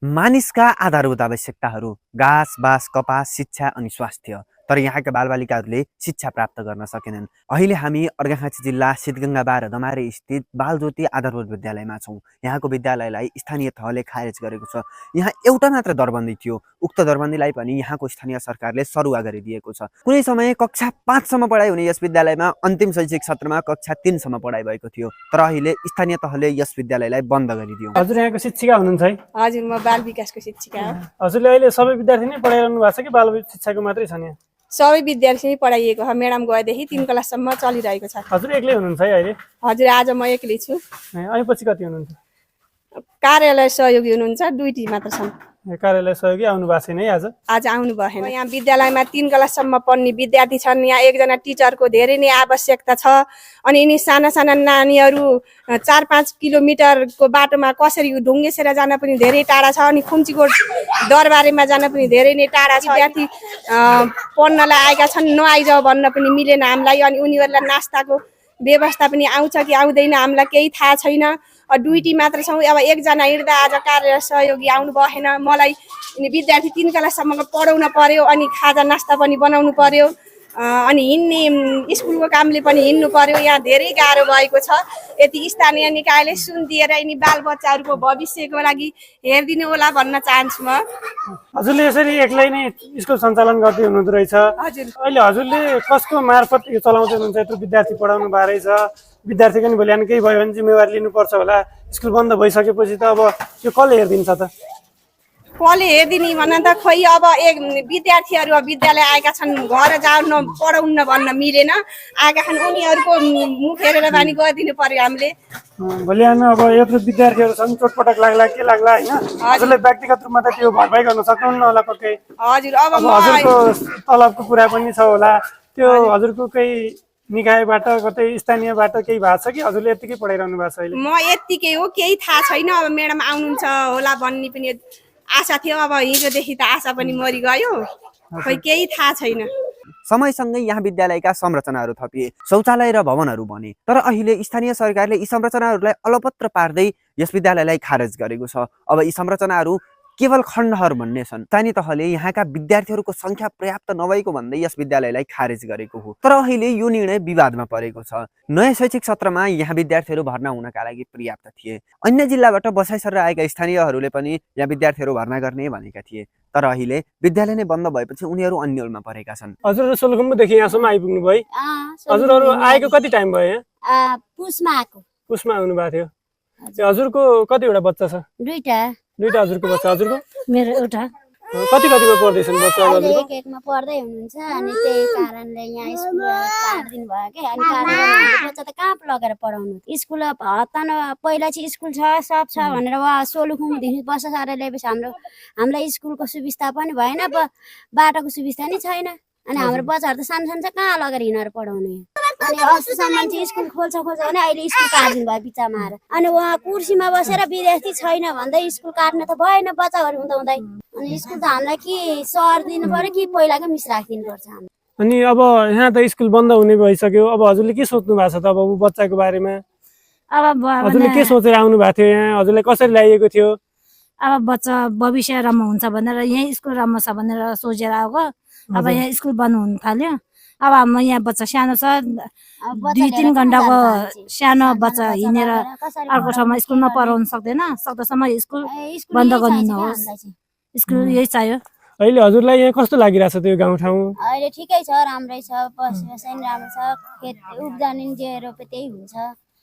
मानिसका आधारभूत आवश्यकताहरू घाँस बाँस कपास शिक्षा अनि स्वास्थ्य। तर यहाँका बालबालिकाहरूले शिक्षा प्राप्त गर्न सकेनन्। अहिले हामी अर्घाखाँची जिल्ला सिद्धगङ्गा 12 दमारे स्थित बालज्योति आधारभूत विद्यालयमा छौँ। यहाँको विद्यालयलाई स्थानीय तहले खारेज गरेको छ। यहाँ एउटा मात्र दरबन्दी थियो। उक्त दरबन्दीलाई पनि यहाँको स्थानीय सरकारले सरुवा गरिदिएको छ। कुनै समय कक्षा 5 सम्म पढाइ हुने यस विद्यालयमा अन्तिम शैक्षिक सत्रमा कक्षा 3 सम्म पढाइ भएको थियो। तर अहिले स्थानीय तहले यस विद्यालयलाई बन्द गरिदियो। हजुर यहाँको शिक्षिका हुनुहुन्छ है? हजुर, म बाल विकासको शिक्षिका हो। हजुरले अहिले सबै विद्यार्थी नै पढाइरहनु भएको छ कि बाल शिक्षाको मात्रै छन् यहाँ? सबै विद्यार्थी नै पढाइएको हो। म्याडम गएदेखि 3 क्लाससम्म चलिरहेको छ। हजुर एक्लै हुनुहुन्छ है अहिले? हजुर, आज म एक्लै छु। अनि पछि कति हुनुहुन्छ? कार्यालय सहयोगी हुनुहुन्छ, 2टी मात्र छन्। कार्यालय सहयोगी आउनु भएको छैन है आज? आज आउनु भएन। यहाँ विद्यालयमा 3 क्लाससम्म पढ्ने विद्यार्थी छन्। यहाँ एकजना टिचरको धेरै नै आवश्यकता छ। अनि यिनी साना साना नानीहरू 4-5 किलोमिटरको बाटोमा कसरी ढुङ्गेसेर जान पनि धेरै टाढा छ। अनि खुम्चीको दरबारेमा जान पनि धेरै नै टाढा छ। विद्यार्थी पढ्नलाई आएका छन्, नआइजाऊ भन्न पनि मिलेन हामीलाई। अनि उनीहरूलाई नास्ताको व्यवस्था पनि आउँछ कि आउँदैन हामीलाई केही थाहा छैन। 2टी मात्र छौँ। अब एकजना हिँड्दा आज कार्य सहयोगी आउनु भएन। मलाई विद्यार्थी 3 क्लाससम्मको पढाउन पर्यो। अनि खाजा नास्ता पनि बनाउनु पर्यो। अनि हिँड्ने स्कुलको कामले पनि हिँड्नु पर्यो। यहाँ धेरै गाह्रो भएको छ। यति स्थानीय निकायले सुन दिएर यिनी बालबच्चाहरूको भविष्यको लागि हेरिदिनु होला भन्न चाहन्छु म। हजुरले यसरी एक्लै नै स्कुल सञ्चालन गर्दै हुनुहुँदो रहेछ। हजुर, अहिले हजुरले कसको मार्फत यो चलाउँदै हुनुहुन्छ? यत्रो विद्यार्थी पढाउनु भएको रहेछ। विद्यार्थीको नि भोलि बिहान केही भयो भने जिम्मेवारी लिनुपर्छ होला। स्कुल बन्द भइसकेपछि त अब यो कसले हेरिदिन्छ त? कसले हेरिदिने भन्न त खोइ। अब एक विद्यार्थीहरू विद्यालय आएका छन्, घर जाउन पढाउन भन्न मिलेन। आएका छन्, उनीहरूको मुख हेरेर बानी गरिदिनु पर्यो हामीले। भोलि बिहान अब यत्रो विद्यार्थीहरू छन्, चोटपटक लाग्ला के लाग्ला होइन? हजुरले व्यक्तिगत रूपमा त त्यो भरपाई गर्न सक्नुहुन्न होला पक्कै? हजुर, अब हजुरको तलबको कुरा पनि छ होला। त्यो हजुरको केही निकायबाट कतै स्थानीयबाट केही भएको छ कि हजुरले यत्तिकै पढाइरहनु भएको छ अहिले? म यत्तिकै हो, केही थाहा छैन। अब म्याडम आउनुहुन्छ होला भन्ने पनि आशा थियो। अब हिजोदेखि त आशा पनि मरिगयो। खोइ केही थाहा छैन। समयसँगै यहाँ विद्यालयका संरचनाहरू थपिए, शौचालय र भवनहरू बने। तर अहिले स्थानीय सरकारले यी संरचनाहरूलाई अलपत्र पार्दै यस विद्यालयलाई खारेज गरेको छ। अब यी संरचनाहरू केवल खण्डहरू भन्ने छन्। स्थानीय तहले यहाँका विद्यार्थीहरूको संख्या पर्याप्त नभएको भन्दै यस विद्यालयलाई खारेज गरेको हो। तर अहिले यो निर्णय विवादमा परेको छ। नयाँ शैक्षिक सत्रमा यहाँ विद्यार्थीहरू भर्ना हुनका लागि पर्याप्त थिए। अन्य जिल्लाबाट बसाइ सरेर आएका स्थानीयहरूले पनि यहाँ विद्यार्थीहरू भर्ना गर्ने भनेका थिए। तर अहिले विद्यालय नै बन्द भएपछि उनीहरू अन्यलमा परेका छन्। हजुर सोलुखुम्बुदेखि यहाँसम्म आइपुग्नु भयो? हजुरहरू आएको कति टाइम भयो यहाँ? पुसमा आएको। पुसमा आउनु भएको थियो। हजुरको कतिवटा बच्चा छ? दुईटा हजुरको बच्चा? हजुरको? मेरो एउटा। कतिमा पढ्दैछन् बच्चा? एकमा पढ्दै हुनुहुन्छ। अनि त्यही कारणले यहाँ स्कुल काट्दिनु भयो क्या। अनि बच्चा त कहाँ लगेर पढाउनु? स्कुल हतान पहिला चाहिँ स्कुल छ सब छ भनेर सोलुखुम्बुदेखि बस सारेर ल्याएपछि हामीलाई स्कुलको सुविस्ता पनि भएन, बाटोको सुविस्ता नै छैन। अनि हाम्रो बच्चाहरू त सानो सानो छ, कहाँ लगेर हिँडेर पढाउने? अनि अस्तिसम्म चाहिँ स्कुल खोल्छ भने अहिले स्कुल काट्दिनु भयो बिचमा आएर। अनि उहाँ कुर्सीमा बसेर विद्यार्थी छैन भन्दै स्कुल काट्न त भएन बच्चाहरू हुँदै। अनि स्कुल त हामीलाई कि सर दिनु पर्यो कि पहिलाकै मिस राखिदिनु पर्छ हामी। अनि अब यहाँ त स्कुल बन्द हुने भइसक्यो। अब हजुरले के सोच्नु भएको छ त अब बच्चाको बारेमा? अब हजुरले के सोचेर आउनु भएको थियो यहाँ? हजुरलाई कसरी ल्याइएको थियो? अब बच्चा भविष्य राम्रो हुन्छ भनेर यहीँ स्कुल राम्रो छ भनेर सोचेर आएको। अब यहाँ स्कुल बन्द हुन थाल्यो। अब हाम्रो यहाँ बच्चा सानो छ, 2-3 घन्टाको सानो बच्चा हिँडेर अर्को ठाउँमा स्कुल नपढाउन सक्दासम्म स्कुल बन्द गर्नुहोस्। स्कुल यही चाहियो। अहिले हजुरलाई यहाँ कस्तो लागिरहेछ त्यो गाउँठाउँ? अहिले ठिकै छ, राम्रै छ, बसोबास पनि राम्रो छ। खेत उब्जनी जे रोपे त्यही हुन्छ।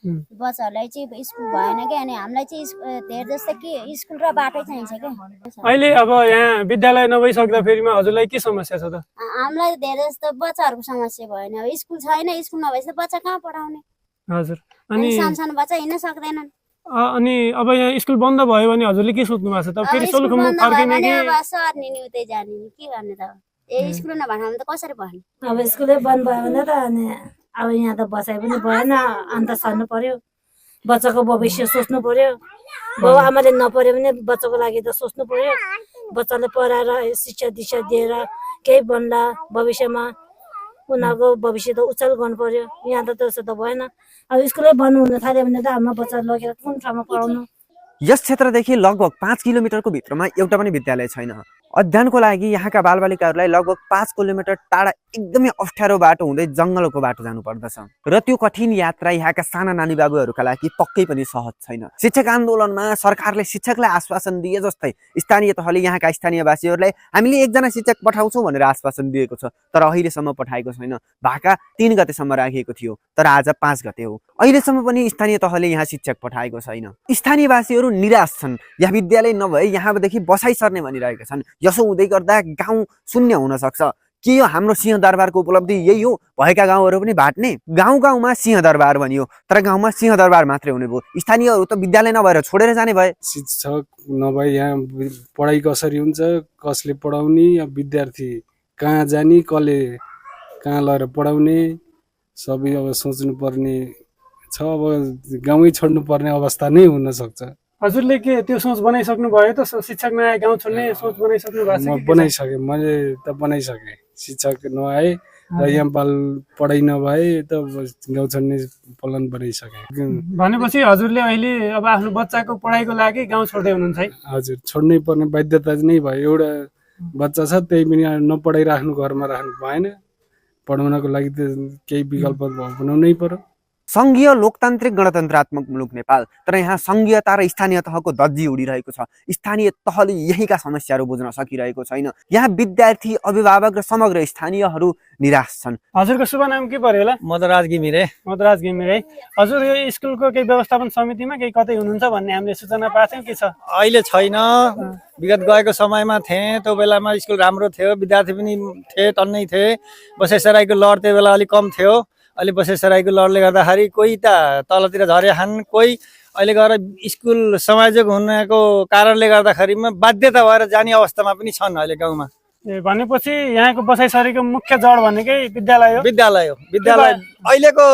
बच्चाहरूलाई चाहिँ स्कुल भएन कि। अनि हामीलाई चाहिँ धेरै जस्तो कि स्कुल र बाटो चाहिन्छ क्या। अहिले अब यहाँ विद्यालय नभइसक्दा फेरिमा हजुरलाई के समस्या छ त? हामीलाई धेरै जस्तो बच्चाहरूको समस्या भएन। अब स्कुल छैन, स्कुल नभएपछि बच्चा कहाँ पढाउने? हजुर। अनि सानो बच्चा हिँड्न सक्दैनन्। अनि अब यहाँ स्कुल बन्द भयो भने हजुरले के सोच्नु भएको छ त? फेरि सोलुखुम्बु फर्किने कि? अब सर नि उतै जाने के गर्ने त? स्कुल नभए त कसरी भन्ने? अब स्कुलै बन्द भयो भने त अनि अब यहाँ त बसाइ पनि भएन। अन्त सर्नु पर्यो, बच्चाको भविष्य सोच्नु पर्यो। बाउ आमाले नपढ्यो भने बच्चाको लागि त सोच्नु पर्यो। बच्चाले पढाएर शिक्षा दीक्षा दिएर केही बन्ला भविष्यमा। उनीहरूको भविष्य त उज्जवल गर्नु पर्यो। यहाँ त त्यसो त भएन। अब स्कुलै बन्द हुन थाल्यो भने त हाम्रो बच्चा लगेर कुन ठाउँमा पढाउनु? यस क्षेत्रदेखि लगभग 5 किलोमिटरको भित्रमा एउटा पनि विद्यालय छैन। अध्ययनको लागि यहाँका बालबालिकाहरूलाई लगभग 5 किलोमिटर टाढा एकदमै अप्ठ्यारो बाटो हुँदै जङ्गलको बाटो जानु पर्दछ र त्यो कठिन यात्रा यहाँका साना नानी बाबुहरूका लागि पक्कै पनि सहज छैन। शिक्षक आन्दोलनमा सरकारले शिक्षकलाई आश्वासन दिए जस्तै स्थानीय तहले यहाँका स्थानीयवासीहरूलाई हामीले एकजना शिक्षक पठाउँछौँ भनेर आश्वासन दिएको छ, तर अहिलेसम्म पठाएको छैन। भाका 3 गतेसम्म राखिएको थियो, तर आज 5 गते हो। अहिलेसम्म पनि स्थानीय तहले यहाँ शिक्षक पठाएको छैन। स्थानीयवासीहरू निराश छन्। यहाँ विद्यालय नभए यहाँदेखि बसाइ सर्ने भनिरहेका छन्। यसो हुँदै गर्दा गाउँ शून्य हुन सक्छ। के यो हाम्रो सिंहदरबारको उपलब्धि यही हो? भएका गाउँहरू पनि बाट्ने? गाउँ गाउँमा सिंहदरबार भनियो, तर गाउँमा सिंहदरबार मात्रै हुने भयो। स्थानीयहरू त विद्यालय नभएर छोडेर जाने भए। शिक्षक नभए यहाँ पढाइ कसरी हुन्छ, कसले पढाउने, अब विद्यार्थी कहाँ जाने, कसले कहाँ लगेर पढाउने, सबै अब सोच्नु पर्ने छ। अब गाउँै छोड्नु पर्ने अवस्था नै हुन सक्छ। हजुरले के त्यो सोच बनाइसक्नु भयो त? शिक्षक नआए गाउँ छोड्ने सोच बनाइसक्नु भएको छ? म बनाइसकेँ, मैले त बनाइसकेँ। शिक्षक नआए र यहाँ पढाइ नभए त गाउँ छोड्ने प्लान बनाइसकेँ। भनेपछि हजुरले अहिले अब आफ्नो बच्चाको पढाइको लागि गाउँ छोड्दै हुनुहुन्छ है? हजुर, छोड्नै पर्ने बाध्यता नै भयो। एउटा बच्चा छ, त्यही पनि नपढाइराख्नु, घरमा राख्नु भएन। पढाउनको लागि त केही विकल्प बनाउनै पर्यो। संघीय लोकतान्त्रिक गणतन्त्रात्मक मुलुक नेपाल, तर यहाँ संघीयता र स्थानीय तहको धज्जी उडिरहेको छ। स्थानीय तहले यहीँका समस्याहरू बुझ्न सकिरहेको छैन। यहाँ विद्यार्थी, अभिभावक र समग्र स्थानीयहरू निराश छन्। हजुरको शुभ नाम के पर्यो होला? मदराज घिमिरे। मदराज घिमिरे। हजुर यो स्कुलको केही व्यवस्थापन समितिमा केही कतै हुनुहुन्छ भन्ने हामीले सूचना पाएको थियौँ। के छ? अहिले छैन। विगत गएको समयमा थिएँ, त्यो बेलामा स्कुल राम्रो थियो, विद्यार्थी पनि थिए, टन्नै थिए। बसाइसराईको लड त्यो बेला अलिक कम थियो। अहिले बसाइसराईको लडले गर्दाखेरि कोही त तलतिर झरे खान्, कोही अहिले गएर स्कुल समायोजक हुनको कारणले गर्दाखेरिमा बाध्यता भएर जाने अवस्थामा पनि छन् अहिले गाउँमा। भनेपछि यहाँको बसाइसरीको मुख्य जड भनेकै विद्यालय हो? विद्यालय हो। विद्यालय अहिलेको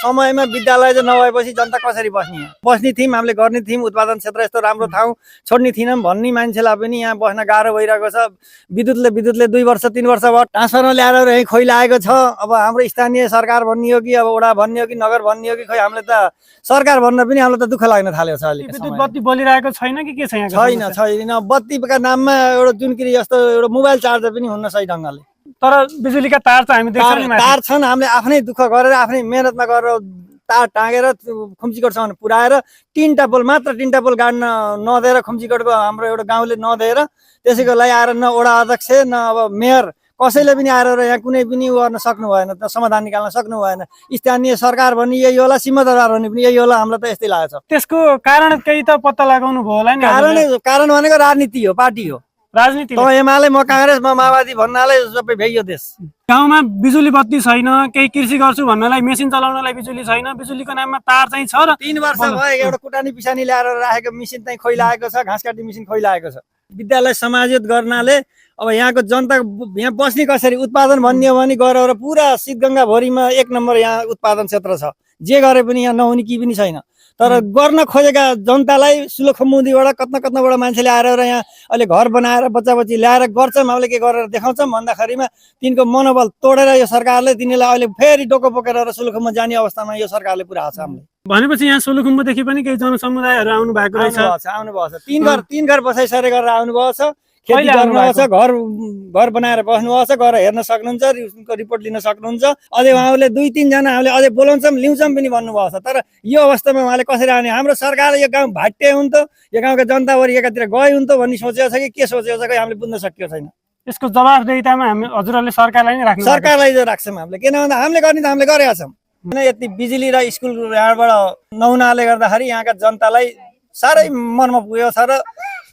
समयमा विद्यालय चाहिँ नभएपछि जनता कसरी बस्ने? बस्ने थियौँ, हामीले गर्ने थियौँ। उत्पादन क्षेत्र यस्तो राम्रो ठाउँ छोड्ने थिएनौँ भन्ने मान्छेलाई पनि यहाँ बस्न गाह्रो भइरहेको छ। विद्युतले 2 वर्ष 3 वर्ष भयो ट्रान्सफर्मर ल्याएर यहीँ खोइलाएको छ। अब हाम्रो स्थानीय सरकार भन्ने हो कि अब वडा भन्ने हो कि नगर भन्ने हो कि, खै हामीले त सरकार भन्न पनि हामीलाई त दुःख लाग्न थालेको छ। अहिले विद्युत बत्ती बलिरहेको छैन कि के छ यहाँ? छैन। बत्तीका नाममा एउटा जुनकिरी जस्तो एउटा मोबाइल चार्जर पनि हुन्न सही ढङ्गले। तर बिजुलीका तार त हामी देख्छौँ नि। तार छन्, हामीले आफ्नै दुःख गरेर आफ्नै मेहनतमा गरेर तार टाँगेर खुम्चीकोटसम्म पुऱ्याएर 3टा पोल मात्र 3टा पोल गाड्न नदिएर, खुम्चीकोटको हाम्रो एउटा गाउँले नदिएर, त्यसैको लागि आएर न वडा अध्यक्ष न अब मेयर कसैले पनि आएर यहाँ कुनै पनि गर्न सक्नु भएन, समाधान निकाल्न सक्नु भएन। स्थानीय सरकार भन्ने यही होला, सिंहदरबार भन्ने पनि यही होला। हामीलाई त यस्तै लागेको छ। त्यसको कारण केही त पत्ता लगाउनु भयो होला नि? कारण भनेको राजनीति हो, पार्टी हो, राजनीति। त एमाले, म काङ्ग्रेस, म माओवादी भन्नाले सबै भ्याइयो देश। गाउँमा बिजुली बत्ती छैन, केही कृषि गर्छु भन्नलाई मेसिन चलाउनलाई बिजुली छैन, बिजुलीको नाममा तार चाहिँ छ र 3 वर्ष भयो एउटा कुटानी पिसानी ल्याएर राखेको मेसिन चाहिँ खोइलाएको छ, घाँस काट्ने मेसिन खोइलाएको छ। विद्यालय समायोजित गर्नाले अब यहाँको जनता यहाँ बस्ने कसरी? उत्पादन भन्ने हो भने गएर पुरा शीतगङ्गा भरिमा 1 नम्बर यहाँ उत्पादन क्षेत्र छ। जे गरे पनि यहाँ नहुने के पनि छैन। तर गर्न खोजेका जनतालाई सुलखमुदीबाट कत्नबाट मान्छेले आएर यहाँ अहिले घर बनाएर बच्चा बच्ची ल्याएर गर्छौँ, हामीले के गरेर देखाउँछौँ भन्दाखेरिमा तिनको मनोबल तोडेर यो सरकारले तिनीलाई अहिले फेरि डोको बोकेर सुलखुम्बु जाने अवस्थामा यो सरकारले पुऱ्याएको छ। हामीले भनेपछि यहाँ सोलुखुम्बुदेखि पनि केही जनसमुदायहरू आउनु भएको रहेछ? आउनुभएको छ। 3 घर बसाइसरे गरेर आउनुभएको छ। खेती गर्नुभएको छ, घर बनाएर बस्नुभएको छ, गएर हेर्न सक्नुहुन्छ, उसको रिपोर्ट लिन सक्नुहुन्छ। अझै उहाँहरूले 2-3 जना हामीले अझै बोलाउँछौँ ल्याउँछौँ पनि भन्नुभएको छ। तर यो अवस्थामा उहाँले कसरी आउने? हाम्रो सरकारले यो गाउँ भाट्टे हुन्थ्यो, यो गाउँका जनताभरि एकातिर गए हुन्थ्यो भन्ने सोचेको छ कि के सोचेको छ कि हामीले बुझ्न सकेको छैन। यसको जवाफदेहितामा हामी हजुरहरूले सरकारलाई नै राख्नु? सरकारलाई राख्छौँ हामीले। किन भन्दा हामीले गर्ने त हामीले गरेका छौँ। यति बिजुली र स्कुल यहाँबाट नहुनाले गर्दाखेरि यहाँका जनतालाई साह्रै मनमा पुगेको छ र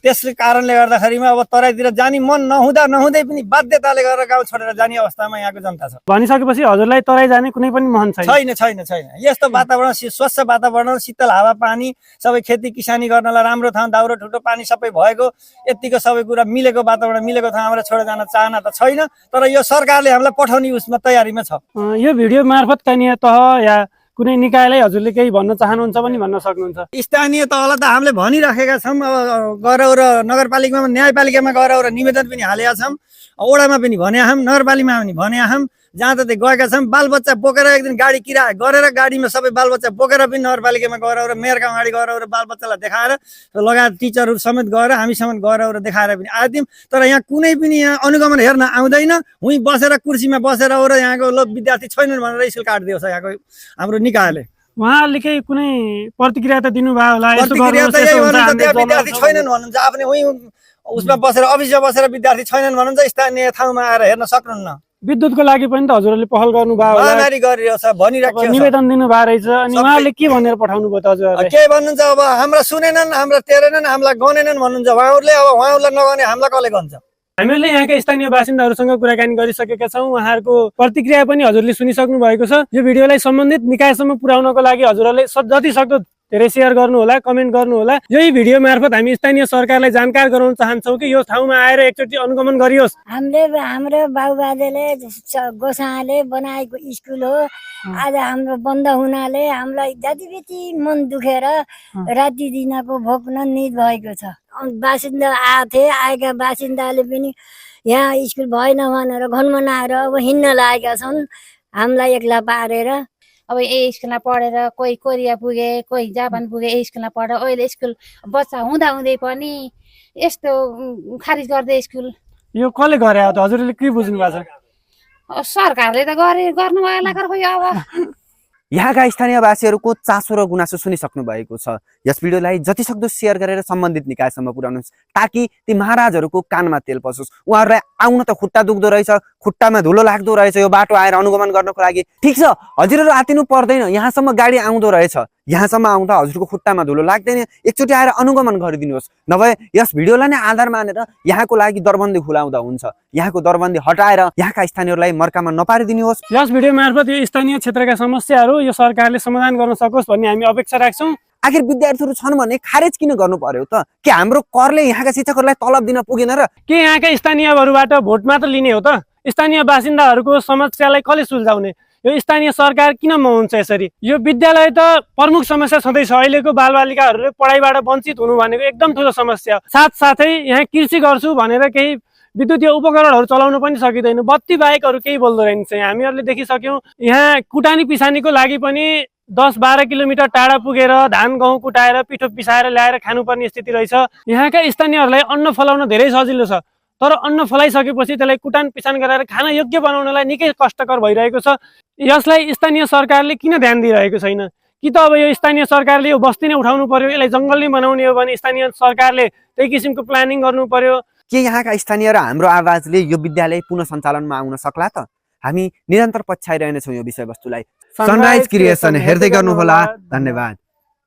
त्यसले कारणले गर्दाखेरिमा अब तराईतिर जाने मन नहुँदै पनि बाध्यताले गरेर गाउँ छोडेर जाने अवस्थामा यहाँको जनता छ। भनिसकेपछि हजुरलाई तराई जाने कुनै पनि मन छैन? छैन। यस्तो वातावरण, स्वच्छ वातावरण, शीतल हावा पानी, सबै खेती किसानी गर्नलाई राम्रो ठाउँ, दाउरो ठुटो पानी सबै भएको, यतिको सबै कुरा मिलेको वातावरण मिलेको ठाउँ हाम्रो छोडेर जान चाहना त छैन। तर यो सरकारले हामीलाई पठाउने उसमा तयारीमा छ। यो भिडियो मार्फत स्थानीय तह या कुनै निकायलाई हजुरले केही भन्न चाहनुहुन्छ पनि भन्न सक्नुहुन्छ? स्थानीय तहलाई त हामीले भनिराखेका छौँ। अब गएर नगरपालिकामा, न्यायपालिकामा गएर निवेदन पनि हालेका छौँ, वडामा पनि भनेका छौँ, नगरपालिकामा पनि भनेका छौँ। जहाँ ततै गएका छौँ बालबच्चा बोकेर एक दिन गाडी किराया गरेर गाडीमा सबै बालबच्चा बोकेर पनि नगरपालिकामा गएर मेयरका अगाडि गएर बालबच्चालाई देखाएर लगायत टिचरहरू समेत गएर हामी समेत गएर देखाएर पनि आयौँ। तर यहाँ कुनै पनि यहाँ अनुगमन हेर्न आउँदैन। उहीँ बसेर कुर्सीमा बसेर यहाँको विद्यार्थी छैनन् भनेर स्कुल काटिदिएको छ यहाँको हाम्रो निकायले। उहाँहरूले केही कुनै प्रतिक्रिया त दिनुभयो होला? प्रतिक्रिया त यही भन्नुहुन्छ त्यहाँ विद्यार्थी छैनन् भन्नुहुन्छ। आफ्नो उहीँ उसमा बसेर अफिसमा बसेर विद्यार्थी छैनन् भन्नुहुन्छ। स्थानीय ठाउँमा आएर हेर्न सक्नुहुन्न। विद्युतको लागि पनि त हजुरहरूले पहल गर्नुभयो होला, महामारी गरिरहेको छ भनिराखेको छ, निवेदन दिनुभएको रहेछ। अनि उहाँहरूले के भनेर पठाउनु भयो त हजुरहरूले? के भन्नुहुन्छ अब हाम्रा सुनेनन्, हाम्रा टेरेनन्, हामीलाई गनेनन् भन्नुहुन्छ उहाँहरूले। अब उहाँहरूलाई नगने हामीलाई कसले गन्छ? हामीहरूले यहाँका स्थानीय बासिन्दाहरूसँग कुराकानी गरिसकेका छौँ। उहाँहरूको प्रतिक्रिया पनि हजुरले सुनिसक्नु भएको छ। यो भिडियोलाई सम्बन्धित निकायसम्म पुर्याउनको लागि हजुरहरूले जति सक्दो धेरै सेयर गर्नु होला, कमेन्ट गर्नु होला। यही भिडियो मार्फत हामी स्थानीय सरकारलाई जानकार गराउन चाहन्छौँ कि यो ठाउँमा आएर एकचोटि अनुगमन गरियोस्। हाम्रो बाबुबाजेले गोसाले बनाएको स्कुल हो। आज हाम्रो बन्द हुनाले हामीलाई जति बेसी मन दुखेर राति दिनको भोग्न निद भएको छ। बासिन्दा आएका बासिन्दाले पनि यहाँ स्कुल भएन भनेर घनमनाएर अब हिँड्न लागेका छन् हामीलाई एक्ला पारेर। अब यही स्कुलमा पढेर कोही कोरिया पुगे, कोही जापान पुगे, यही स्कुलमा पढेर अहिले स्कुल बच्चा हुँदै पनि यस्तो खारिज गर्दै स्कुल। यो कसले गरे हो त? हजुरले के बुझ्नु भएको छ? सरकारले त गर्नु भयो खोइ अब। यहाँका स्थानीयवासीहरूको चासो र गुनासो सुनिसक्नु भएको छ। यस भिडियोलाई जतिसक्दो सेयर गरेर सम्बन्धित निकायसम्म पुर्याउनुहोस् ताकि ती महाराजहरूको कानमा तेल पसोस्। उहाँहरूलाई आउन त खुट्टा दुख्दो रहेछ, खुट्टामा धुलो लाग्दो रहेछ यो बाटो आएर अनुगमन गर्नको लागि। ठिक छ, हजुरहरू आतिनु पर्दैन, यहाँसम्म गाडी आउँदो रहेछ, यहाँसम्म आउँदा हजुरको खुट्टामा धुलो लाग्दैन, एकचोटि आएर अनुगमन गरिदिनुहोस्। नभए यस भिडियोलाई नै आधार मानेर यहाँको लागि दरबन्दी खुलाउँदा हुन्छ। यहाँको दरबन्दी हटाएर यहाँका स्थानीयहरूलाई मर्कामा नपारिदिनुहोस्। यस भिडियो मार्फत यो स्थानीय क्षेत्रका समस्याहरू यो सरकारले समाधान गर्न सकोस् भन्ने हामी अपेक्षा राख्छौँ। आखिर विद्यार्थीहरू छन् भने खारेज किन गर्नु पर्यो त? के हाम्रो करले यहाँका शिक्षकहरूलाई तलब दिन पुगेन र? के यहाँका स्थानीयहरूबाट भोट मात्र लिने हो त? स्थानीय बासिन्दाहरूको समस्यालाई कसले सुल्झाउने? यो स्थानीय सरकार किन मौन छ यसरी? यो विद्यालय त प्रमुख समस्या छँदैछ। अहिलेको बालबालिकाहरूले पढाइबाट वञ्चित हुनु भनेको एकदम ठुलो समस्या। साथसाथै यहाँ कृषि गर्छु भनेर केही विद्युतीय उपकरणहरू चलाउन पनि सकिँदैन। बत्ती बाहेकहरू केही बोल्दो रहेछ। हामीहरूले देखिसक्यौँ यहाँ कुटानी पिसानीको लागि पनि 10-12 किलोमिटर टाढा पुगेर धान गहुँ कुटाएर पिठो पिसाएर ल्याएर खानुपर्ने स्थिति रहेछ। यहाँका स्थानीयहरूलाई अन्न फलाउन धेरै सजिलो छ, तर अन्न फलाइसकेपछि त्यसलाई कुटान पिसान गराएर खान योग्य बनाउनलाई निकै कष्टकर भइरहेको छ। यसलाई स्थानीय सरकारले किन ध्यान दिइरहेको छैन? कि त अब यो स्थानीय सरकारले यो बस्ती नै उठाउनु पर्यो, यसलाई जङ्गल नै बनाउने हो भने स्थानीय सरकारले त्यही किसिमको प्लानिङ गर्नु पर्यो। के यहाँका स्थानीय र हाम्रो आवाजले यो विद्यालय पुनः सञ्चालनमा आउन सक्ला त? हामी निरन्तर पछ्याइरहेनेछौँ यो विषयवस्तुलाई। सनराइज क्रिएसन हेर्दै गर्नुहोला। धन्यवाद।